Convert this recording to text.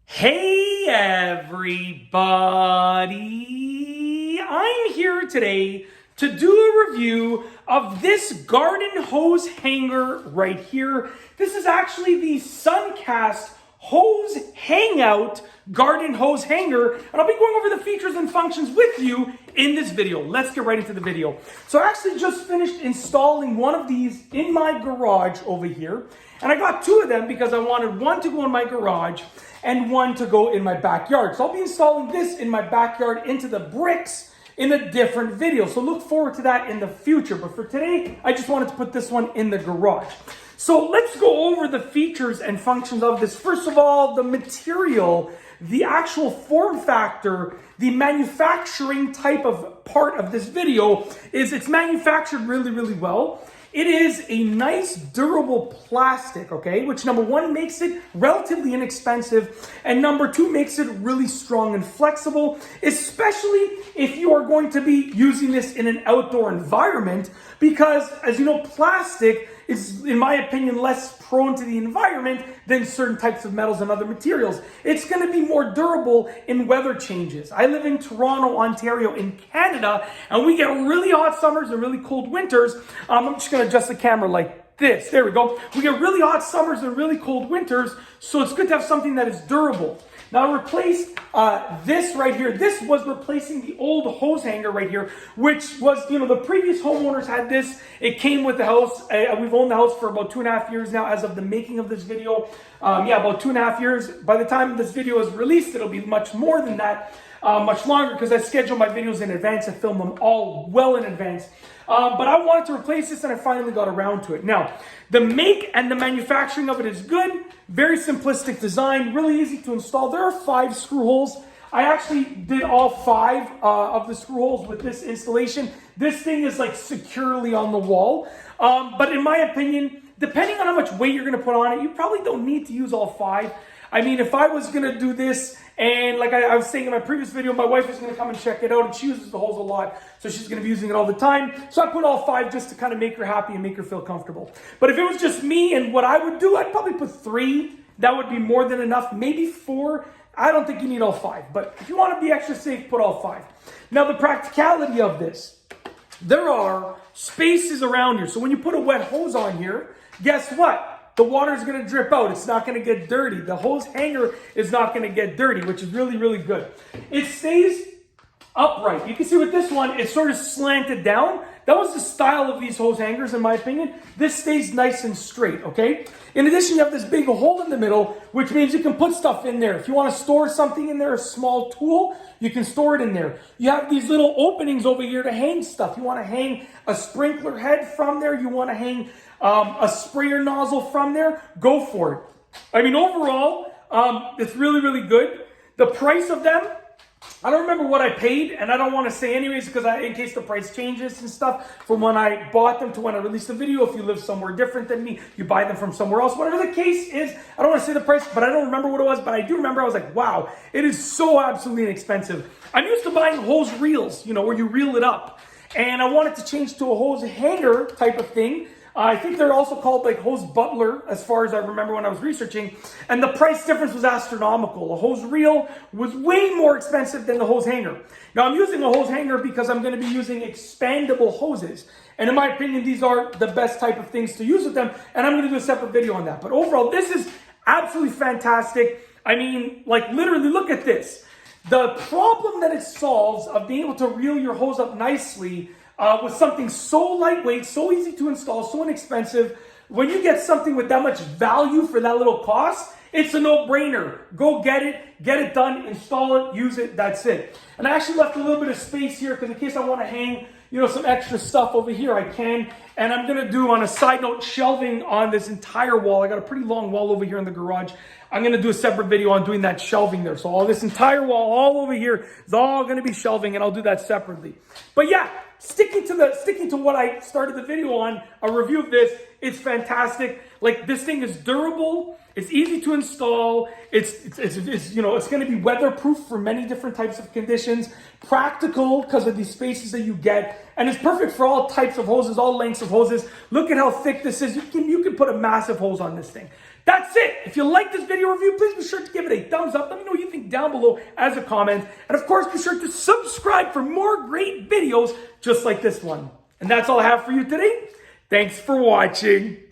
Hey everybody! I'm here today to do a review of this garden hose hanger right here. This is actually the Suncast Hose Hangout garden hose hanger, and I'll be going over the features and functions with you in this video. Let's get right into the video. So I actually just finished installing one of these in my garage over here, and I got two of them because I wanted one to go in my garage and one to go in my backyard. So I'll be installing this in my backyard into the bricks in a different video. So look forward to that in the future. But for today, I just wanted to put this one in the garage. So let's go over the features and functions of this. First of all, the material, the actual form factor, the manufacturing type of part of this video is it's manufactured really, really well. It is a nice durable plastic, okay, which number one makes it relatively inexpensive, and number two makes it really strong and flexible, especially if you are going to be using this in an outdoor environment, because as you know, plastic is, in my opinion, less prone to the environment than certain types of metals and other materials. It's going to be more durable in weather changes. I live in Toronto, Ontario, in Canada, and we get really hot summers and really cold winters. I'm just going to adjust the camera like this. There we go. We get really hot summers and really cold winters, so it's good to have something that is durable. Now, I replaced this right here. This was replacing the old hose hanger right here, which was, the previous homeowners had this. It came with the house. We've owned the house for about 2.5 years now as of the making of this video. About 2.5 years. By the time this video is released, it'll be much more than that, much longer, because I schedule my videos in advance and film them all well in advance. But I wanted to replace this, and I finally got around to it. Now, the make and the manufacturing of it is good. Very simplistic design, really easy to install. There are 5 screw holes. I actually did all 5 of the screw holes with this installation. This thing is like securely on the wall. But in my opinion, depending on how much weight you're going to put on it, you probably don't need to use all 5. I mean, if I was going to do this, and like I was saying in my previous video, my wife is going to come and check it out, and she uses the hose a lot, so she's going to be using it all the time. So I put all 5 just to kind of make her happy and make her feel comfortable. But if it was just me and what I would do, I'd probably put 3. That would be more than enough. Maybe 4. I don't think you need all 5. But if you want to be extra safe, put all 5. Now, the practicality of this. There are spaces around here. So when you put a wet hose on here, guess what? The water is going to drip out. It's not going to get dirty. The hose hanger is not going to get dirty, which is really, really good. It stays upright. You can see with this one, it's sort of slanted down. That was the style of these hose hangers, in my opinion. This stays nice and straight, okay? In addition, you have this big hole in the middle, which means you can put stuff in there. If you want to store something in there, a small tool, you can store it in there. You have these little openings over here to hang stuff. You want to hang a sprinkler head from there. You want to hang a sprayer nozzle from there. Go for it. I mean, overall, it's really, really good. The price of them, I don't remember what I paid, and I don't want to say anyways, because in case the price changes and stuff from when I bought them to when I released the video. If you live somewhere different than me, you buy them from somewhere else. Whatever the case is, I don't want to say the price, but I don't remember what it was. But I do remember I was like, wow, it is so absolutely inexpensive. I'm used to buying hose reels, where you reel it up. And I wanted to change to a hose hanger type of thing. I think they're also called like hose butler, as far as I remember when I was researching. And the price difference was astronomical. A hose reel was way more expensive than the hose hanger. Now, I'm using a hose hanger because I'm going to be using expandable hoses. And in my opinion, these are the best type of things to use with them. And I'm going to do a separate video on that. But overall, this is absolutely fantastic. I mean, like literally, look at this. The problem that it solves of being able to reel your hose up nicely with something so lightweight, so easy to install, so inexpensive. When you get something with that much value for that little cost, it's a no-brainer. Go get it done, install it, use it, that's it. And I actually left a little bit of space here because in case I want to hang, some extra stuff over here, I can. And I'm going to do, on a side note, shelving on this entire wall. I got a pretty long wall over here in the garage. I'm going to do a separate video on doing that shelving there. So all this entire wall all over here is all going to be shelving, and I'll do that separately. But yeah, sticking to what I started the video on, a review of this, it's fantastic. Like, this thing is durable. It's easy to install. It's going to be weatherproof for many different types of conditions. Practical because of these spaces that you get, and it's perfect for all types of hoses, all lengths of hoses. Look at how thick this is. You can put a massive hose on this thing. That's it. If you like this video review, please be sure to give it a thumbs up. Let me know what you think down below as a comment. And of course, be sure to subscribe for more great videos just like this one. And that's all I have for you today. Thanks for watching.